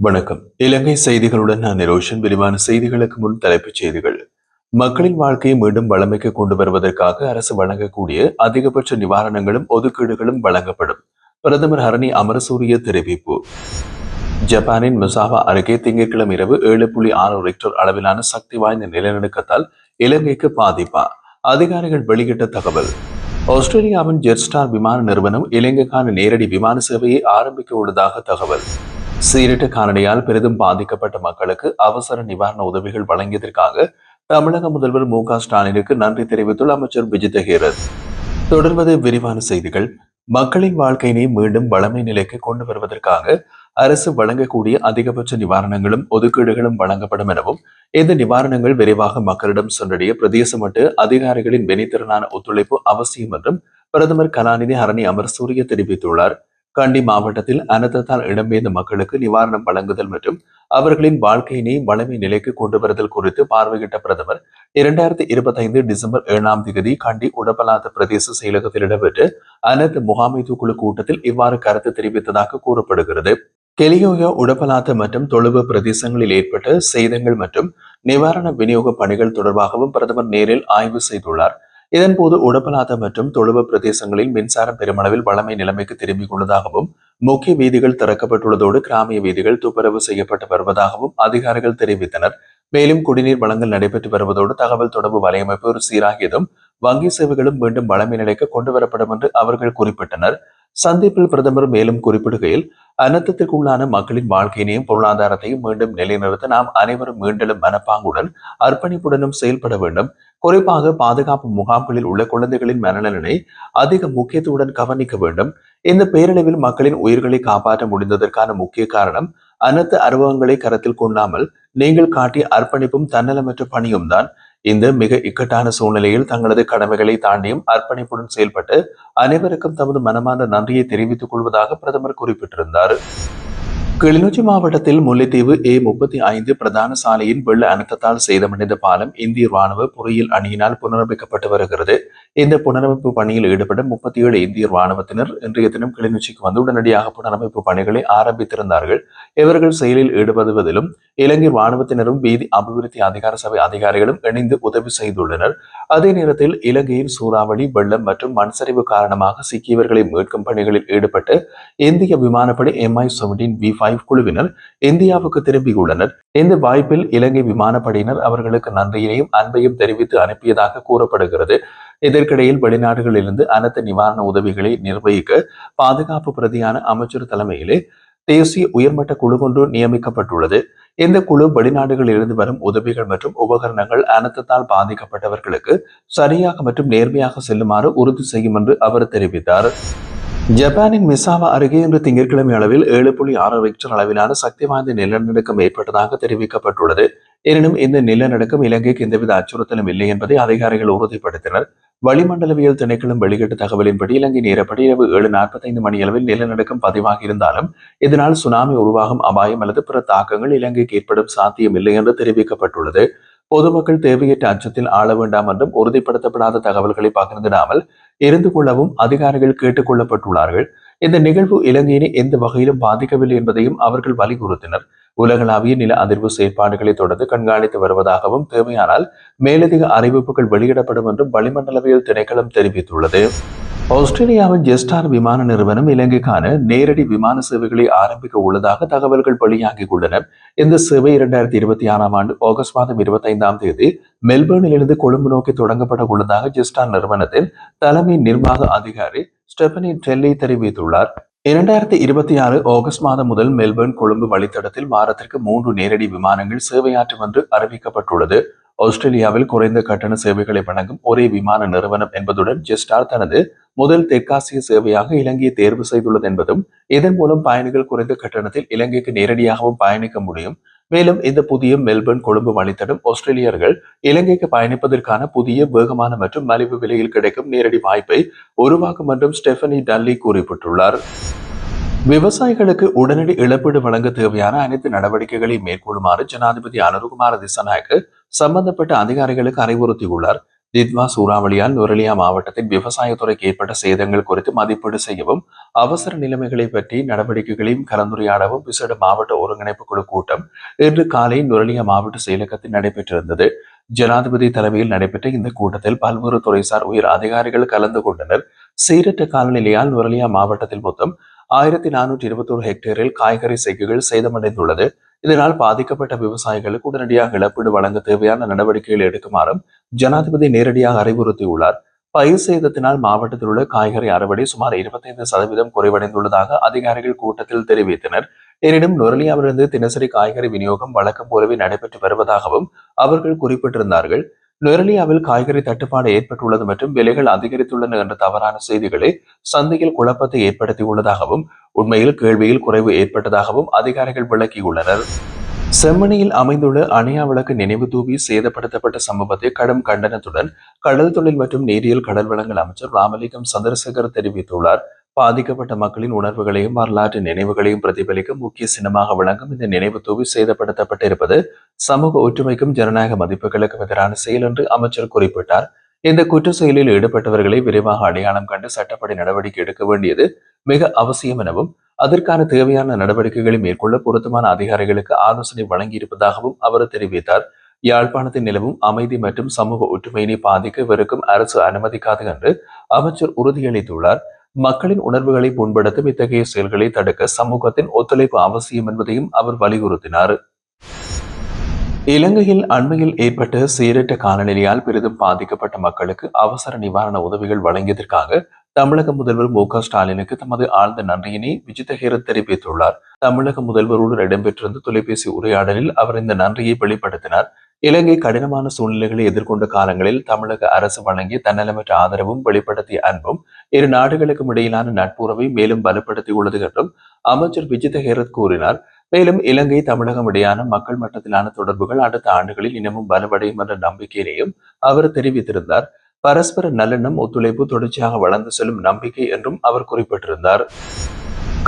வணக்கம். இலங்கை செய்திகளுடன் நான் நிரோஷன். விரிவான செய்திகளுக்கு முன் தலைப்புச் செய்திகள். மக்களின் வாழ்க்கையை மீண்டும் வளமைக்கு கொண்டு வருவதற்காக அரசு வழங்கக்கூடிய அதிகபட்ச நிவாரணங்களும் ஒதுக்கீடுகளும் வழங்கப்படும். பிரதமர் ஹரணி அமரசூரிய தெரிவிப்பு. ஜப்பானின் மிசாவா அருகே திங்கட்கிழமை இரவு 7.6 ரிக்டர் அளவிலான சக்தி வாய்ந்த நிலநடுக்கத்தால் இலங்கைக்கு பாதிப்பா? அதிகாரிகள் வெளியிட்ட தகவல். ஆஸ்திரேலியாவின் ஜெட்ஸ்டார் விமான நிறுவனம் இலங்கைக்கான நேரடி விமான சேவையை ஆரம்பிக்க உள்ளதாக தகவல். சீரற்ற காலனியால் பெரிதும் பாதிக்கப்பட்ட மக்களுக்கு அவசர நிவாரண உதவிகள் வழங்கியதற்காக தமிழக முதல்வர் மு.க.ஸ்டாலினுக்கு நன்றி தெரிவித்துள்ள அமைச்சர் விஜித ஹேரத். தொடர்வது விரிவான செய்திகள். மக்களின் வாழ்க்கையினை மீண்டும் வளமை நிலைக்கு கொண்டு வருவதற்காக அரசு வழங்கக்கூடிய அதிகபட்ச நிவாரணங்களும் ஒதுக்கீடுகளும் வழங்கப்படும் எனவும் இந்த நிவாரணங்கள் விரைவாக மக்களிடம் சென்றடைய பிரதேச மட்ட அதிகாரிகளின் வெனித்திறனான ஒத்துழைப்பு அவசியம் என்றும் பிரதமர் கலாநிதி ஹரணி அமரசூரிய தெரிவித்துள்ளார். கண்டி மாவட்டத்தில் அனர்த்தத்தால் இடம்பெயர்ந்த மக்களுக்கு நிவாரணம் வழங்குதல் மற்றும் அவர்களின் வாழ்க்கையினை வளமை நிலைக்கு கொண்டு வருதல் குறித்து பார்வையிட்ட பிரதமர் 2025 டிசம்பர் 7ஆம் தேதி கண்டி உடப்பலாத்த பிரதேச செயலகத்தில் இடம்பெற்ற அனர்த்த முகாமைத்துவ குழு கூட்டத்தில் இவ்வாறு கருத்து தெரிவித்ததாக கூறப்படுகிறது. கெலியோயா உடப்பலாத்த மற்றும் தொழுவ பிரதேசங்களில் ஏற்பட்ட சேதங்கள் மற்றும் நிவாரண விநியோக பணிகள் தொடர்பாகவும் பிரதமர் நேரில் ஆய்வு செய்துள்ளார். இதன்போது உடப்பலாத்த மற்றும் தொழுவ பிரதேசங்களில் மின்சாரம் பெருமளவில் வளமை நிலைமைக்கு திரும்பிக் கொண்டதாகவும் முக்கிய வீதிகள் திறக்கப்பட்டுள்ளதோடு கிராமிய வீதிகள் துப்புரவு செய்யப்பட்டு வருவதாகவும் அதிகாரிகள் தெரிவித்தனர். மேலும் குடிநீர் வழங்கல் நடைபெற்று வருவதோடு தகவல் தொடர்பு வலையமைப்பு ஒரு சீராகியதும் வங்கி சேவைகளும் மீண்டும் வளமை நிலைக்கு கொண்டு வரப்படும் என்று அவர்கள் குறிப்பிட்டனர். சந்திப்பில் பிரதமர் மேலும் குறிப்பிடுகையில், அனர்த்தத்திற்குள்ளான மக்களின் வாழ்க்கையினையும் பொருளாதாரத்தையும் மீண்டும் நிலைநிறுத்த நாம் அனைவரும் மீண்டலும் மனப்பாங்குடன் அர்ப்பணிப்புடனும் செயல்பட வேண்டும். குறிப்பாக பாதுகாப்பு முகாம்களில் உள்ள குழந்தைகளின் மனநலனை அதிக முக்கியத்துடன் கவனிக்க வேண்டும். இந்த பேரழிவில் மக்களின் உயிர்களை காப்பாற்ற முடிந்ததற்கான முக்கிய காரணம் அனைத்து அனுபவங்களை கருத்தில் கொண்டாமல் நீங்கள் காட்டிய அர்ப்பணிப்பும் தன்னலமற்ற பணியும் தான். இந்த மிக இக்கட்டான சூழ்நிலையில் தங்களது கடமைகளை தாண்டியும் அர்ப்பணிப்புடன் செயல்பட்டு அனைவருக்கும் தமது மனமார்ந்த நன்றியை தெரிவித்துக் கொள்வதாக பிரதமர் குறிப்பிட்டிருந்தார். கிளிநொச்சி மாவட்டத்தில் முல்லைத்தீவு A35 பிரதான சாலையின் வெள்ள அனர்த்தத்தால் சேதமடைந்த பாலம் இந்திய ராணுவ பொறியியல் அணியினால் புனரமைக்கப்பட்டு வருகிறது. இந்த புனரமைப்பு பணியில் ஈடுபடும் 37 இந்திய ராணுவத்தினர் இன்றைய தினம் கிளிநொச்சிக்கு வந்து உடனடியாக புனரமைப்பு பணிகளை ஆரம்பித்திருந்தார்கள். இவர்கள் செயலில் ஈடுபடுவதிலும் இலங்கை ராணுவத்தினரும் வீதி அபிவிருத்தி அதிகார சபை அதிகாரிகளும் இணைந்து உதவி செய்துள்ளனர். அதே நேரத்தில் இலங்கையின் சூறாவளி, வெள்ளம் மற்றும் மண்சரிவு காரணமாக சிக்கியவர்களை மீட்கும் பணிகளில் ஈடுபட்டு இந்திய விமானப்படை MI-17V5 குழுவினர் இந்தியாவுக்கு திரும்பியுள்ளனர். இந்த வாய்ப்பில் இலங்கை விமானப்படையினர் அவர்களுக்கு நன்றியினையும் அன்பையும் தெரிவித்து அனுப்பியதாக கூறப்படுகிறது. இதற்கிடையில் வெளிநாடுகளிலிருந்து அனைத்து நிவாரண உதவிகளை நிர்வகிக்க பாதுகாப்பு பிரதியான அமைச்சர் தலைமையிலே தேசிய உயர்மட்ட குழு ஒன்று நியமிக்கப்பட்டுள்ளது. இந்த குழு வெளிநாடுகளில் இருந்து வரும் உதவிகள் மற்றும் உபகரணங்கள் அனர்த்தத்தால் பாதிக்கப்பட்டவர்களுக்கு சரியாக மற்றும் நேர்மையாக செல்லுமாறு உறுதி செய்யும் என்று அவர் தெரிவித்தார். ஜப்பானின் மிசாவா அருகே இன்று திங்கட்கிழமை அளவில் 7.6 ரிக்டர் அளவிலான சக்தி வாய்ந்த நிலநடுக்கம் ஏற்பட்டதாக தெரிவிக்கப்பட்டுள்ளது. எனினும் இந்த நிலநடுக்கம் இலங்கைக்கு எந்தவித அச்சுறுத்தலும் இல்லை என்பதை அதிகாரிகள் உறுதிப்படுத்தினர். வளிமண்டலவியல் திணைக்களம் வெளியிட்ட தகவலின்படி இலங்கை நேரப்படி இரவு 7:45 மணியளவில் நிலநடுக்கம் பதிவாகி இருந்தாலும் இதனால் சுனாமி உருவாகும் அபாயம் அல்லது பிற தாக்கங்கள் இலங்கைக்கு ஏற்படும் சாத்தியம் இல்லை என்று தெரிவிக்கப்பட்டுள்ளது. பொதுமக்கள் தேவையற்ற அச்சத்தில் ஆள வேண்டாம் என்றும் உறுதிப்படுத்தப்படாத தகவல்களை பகிர்ந்திடாமல் இருந்து கொள்ளவும் அதிகாரிகள் கேட்டுக் கொள்ளப்பட்டுள்ளார்கள். இந்த நிகழ்வு இலங்கையினை எந்த வகையிலும் பாதிக்கவில்லை என்பதையும் அவர்கள் வலியுறுத்தினர். உலகளாவிய நில அதிர்வு செயற்பாடுகளை தொடர்ந்து கண்காணித்து வருவதாகவும் தேவையானால் மேலதிக அறிவிப்புகள் வெளியிடப்படும் என்றும் வளிமண்டலவியல் திணைக்களம் தெரிவித்துள்ளது. ஆஸ்திரேலியாவின் ஜெட்ஸ்டார் விமான நிறுவனம் இலங்கைக்கான நேரடி விமான சேவைகளை ஆரம்பிக்க உள்ளதாக தகவல்கள் வெளியாகியுள்ளன. இந்த சேவை 2026ஆம் ஆண்டு ஆகஸ்ட் மாதம் 25ஆம் தேதி மெல்பர்னில் இருந்து கொழும்பு நோக்கி தொடங்கப்பட உள்ளதாக ஜெட்ஸ்டார் நிறுவனத்தின் தலைமை நிர்வாக அதிகாரி ஸ்டெபனி டெல்லி தெரிவித்துள்ளார். 2026 ஆகஸ்ட் மாதம் முதல் மெல்பர்ன் கொழும்பு வழித்தடத்தில் வாரத்திற்கு 3 நேரடி விமானங்கள் சேவையாற்றும் என்று அறிவிக்கப்பட்டுள்ளது. ஆஸ்திரேலியாவில் குறைந்த கட்டண சேவைகளை வழங்கும் ஒரே விமான நிறுவனம் என்பதுடன் ஜெட்ஸ்டார் தனது முதல் தெற்காசிய சேவையாக இலங்கையை தேர்வு செய்துள்ளது என்பதும் இதன் மூலம் பயணிகள் குறைந்த கட்டணத்தில் இலங்கைக்கு நேரடியாகவும் பயணிக்க முடியும். மேலும் இந்த புதிய மெல்பர்ன் கொழும்பு வழித்தடம் ஆஸ்திரேலியர்கள் இலங்கைக்கு பயணிப்பதற்கான புதிய வேகமான மற்றும் மலிவு விலையில் கிடைக்கும் நேரடி வாய்ப்பை உருவாக்கும் என்றும் ஸ்டெபனி டல்லி குறிப்பிட்டுள்ளார். விவசாயிகளுக்கு உடனடி இழப்பீடு வழங்க தேவையான அனைத்து நடவடிக்கைகளை மேற்கொள்ளுமாறு ஜனாதிபதி அனுருகுமார திசாநாயக்க சம்பந்தப்பட்ட அதிகாரிகளுக்கு அறிவுறுத்தியுள்ளார். தித்வா சூறாவளியால் நுரலியா மாவட்டத்தின் விவசாயத்துறைக்கு ஏற்பட்ட சேதங்கள் குறித்து மதிப்பீடு செய்யவும் அவசர நிலைமைகளை பற்றி நடவடிக்கைகளையும் கலந்துரையாடவும் விசேட மாவட்ட ஒருங்கிணைப்பு குழு கூட்டம் இன்று காலை நுரலியா மாவட்ட செயலகத்தில் நடைபெற்றிருந்தது. ஜனாதிபதி தலைமையில் நடைபெற்ற இந்த கூட்டத்தில் பல்வேறு துறைசார் உயர் அதிகாரிகள் கலந்து கொண்டனர். சீரற்ற காலநிலையால் நுரலியா மாவட்டத்தில் மொத்தம் 1421 ஹெக்டேரில் காய்கறி செய்கைகள் சேதமடைந்துள்ளது. இதனால் பாதிக்கப்பட்ட விவசாயிகளுக்கு உடனடியாக இழப்பீடு வழங்க தேவையான நடவடிக்கைகள் எடுக்குமாறும் ஜனாதிபதி நேரடியாக அறிவுறுத்தியுள்ளார். பயிர் சேதத்தினால் மாவட்டத்தில் உள்ள காய்கறி அறுவடை சுமார் 25% குறைவடைந்துள்ளதாக அதிகாரிகள் கூட்டத்தில் தெரிவித்தனர். எனினும் நுரலியாவிலிருந்து தினசரி காய்கறி விநியோகம் வழக்கம் போலவே நடைபெற்று வருவதாகவும் அவர்கள் குறிப்பிட்டிருந்தார்கள். நுரலியாவில் காய்கறி தட்டுப்பாடு ஏற்பட்டுள்ளது மற்றும் விலைகள் அதிகரித்துள்ளன என்ற தவறான செய்திகளை சந்தையில் குழப்பத்தை ஏற்படுத்தியுள்ளதாகவும் உண்மையில் கேள்வியில் குறைவு ஏற்பட்டதாகவும் அதிகாரிகள் விளக்கியுள்ளனர். செம்மணியில் அமைந்துள்ள அணையா விளக்கு நினைவு தூவி சேதப்படுத்தப்பட்ட சம்பவத்தை கடும் கண்டனத்துடன் கடல் தொழில் மற்றும் நீரியல் கடல் வளங்கள் அமைச்சர் ராமலிங்கம் சந்திரசேகர் தெரிவித்துள்ளார். பாதிக்கப்பட்ட மக்களின் உணர்வுகளையும் வரலாற்று நினைவுகளையும் பிரதிபலிக்கும் முக்கிய சின்னமாக விளங்கும் இந்த நினைவு தூவி சேதப்படுத்தப்பட்டிருப்பது சமூக ஒற்றுமைக்கும் ஜனநாயக மதிப்புகளுக்கும் எதிரான செயல் என்று அமைச்சர் குறிப்பிட்டார். இந்த குற்ற செயலில் ஈடுபட்டவர்களை விரைவாக அடையாளம் கண்டு சட்டப்படி நடவடிக்கை எடுக்க வேண்டியது மிக அவசியம் எனவும் அதற்கான தேவையான நடவடிக்கைகளை மேற்கொள்ள பொருத்தமான அதிகாரிகளுக்கு ஆலோசனை வழங்கியிருப்பதாகவும் அவர் தெரிவித்தார். யாழ்ப்பாணத்தில் நிலவும் அமைதி மற்றும் சமூக ஒற்றுமையினை பாதிக்க வெறுக்கும் அரசு அனுமதிக்காது என்று அமைச்சர் உறுதியளித்துள்ளார். மக்களின் உணர்வுகளை புண்படுத்தும் இத்தகைய செயல்களை தடுக்க சமூகத்தின் ஒத்துழைப்பு அவசியம் என்பதையும் அவர் வலியுறுத்தினார். இலங்கையில் அண்மையில் ஏற்பட்ட சீரற்ற காலநிலையால் பெரிதும் பாதிக்கப்பட்ட மக்களுக்கு அவசர நிவாரண உதவிகள் வழங்கியதற்காக தமிழக முதல்வர் மு.க.ஸ்டாலினுக்கு தமது ஆழ்ந்த நன்றியினை விஜித ஹேரத் தெரிவித்துள்ளார். தமிழக முதல்வரோடு இடம்பெற்றிருந்த தொலைபேசி உரையாடலில் அவர் இந்த நன்றியை வெளிப்படுத்தினார். இலங்கை கடினமான சூழ்நிலைகளை எதிர்கொண்ட காலங்களில் தமிழக அரசு வழங்கிய தன்னலமற்ற ஆதரவும் வெளிப்படுத்திய அன்பும் இரு நாடுகளுக்கும் இடையிலான நட்புறவை மேலும் பலப்படுத்தியுள்ளது என்றும் அமைச்சர் விஜித ஹேரத் கூறினார். மேலும் இலங்கை தமிழகம் இடையான மக்கள் மட்டத்திலான தொடர்புகள் அடுத்த ஆண்டுகளில் இன்னமும் பலவடையும் என்ற நம்பிக்கையினையும் அவர் தெரிவித்திருந்தார். பரஸ்பர நல்லெண்ணம் ஒத்துழைப்பு தொடர்ச்சியாக வளர்ந்து செல்லும் நம்பிக்கை என்றும் அவர் குறிப்பிட்டிருந்தார்.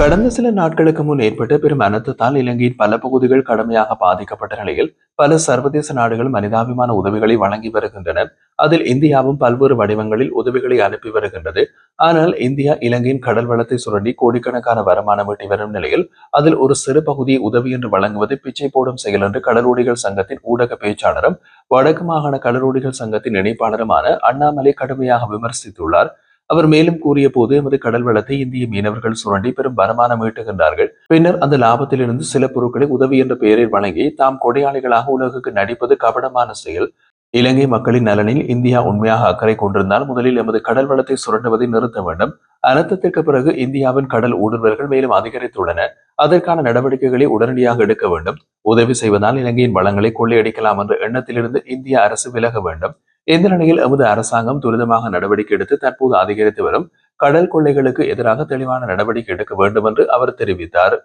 கடந்த சில நாட்களுக்கு முன் ஏற்பட்ட பெரும் அனர்த்தத்தால் இலங்கையின் பல பகுதிகள் கடுமையாக பாதிக்கப்பட்ட நிலையில் பல சர்வதேச நாடுகள் மனிதாபிமான உதவிகளை வழங்கி வருகின்றன. அதில் இந்தியாவும் பல்வேறு வடிவங்களில் உதவிகளை அனுப்பி வருகின்றது. ஆனால் இந்தியா இலங்கையின் கடல் வளத்தை சுரண்டி கோடிக்கணக்கான வருமானம் ஈட்டி வரும் நிலையில் அதில் ஒரு சிறு பகுதியை உதவி என்று வழங்குவது பிச்சை போடும் செயல் என்று கடலோடிகள் சங்கத்தின் ஊடக பேச்சாளரும் வடக்கு மாகாண கடலோடிகள் சங்கத்தின் இணைப்பாளருமான அண்ணாமலை கடுமையாக விமர்சித்துள்ளார். அவர் மேலும் கூறிய போது எமது கடல் வளத்தை இந்திய மீனவர்கள் சுரண்டி பெரும் வருமானம் ஈட்டுகின்றார்கள். பின்னர் அந்த லாபத்திலிருந்து சில பொருட்களை உதவி என்ற பெயரில் வழங்கி தாம் கொடையாளிகளாக உலகுக்கு நடிப்பது கபடமான செயல். இலங்கை மக்களின் நலனில் இந்தியா உண்மையாக அக்கறை கொண்டிருந்தால் முதலில் எமது கடல் வளத்தை சுரண்டுவதை நிறுத்த வேண்டும். அனர்த்தத்திற்கு பிறகு இந்தியாவின் கடல் ஊடுருவல்கள் மேலும் அதிகரித்துள்ளன. அதற்கான நடவடிக்கைகளை உடனடியாக எடுக்க வேண்டும். உதவி செய்வதால் இலங்கையின் வளங்களை கொள்ளையடிக்கலாம் என்ற எண்ணத்திலிருந்து இந்திய அரசு விலக வேண்டும். இந்த நிலையில் எமது அரசாங்கம் துரிதமாக நடவடிக்கை எடுத்து தற்போது அதிகரித்து வரும் கடல் கொள்ளைகளுக்கு எதிராக தெளிவான நடவடிக்கை எடுக்க வேண்டும் என்று அவர் தெரிவித்தார்.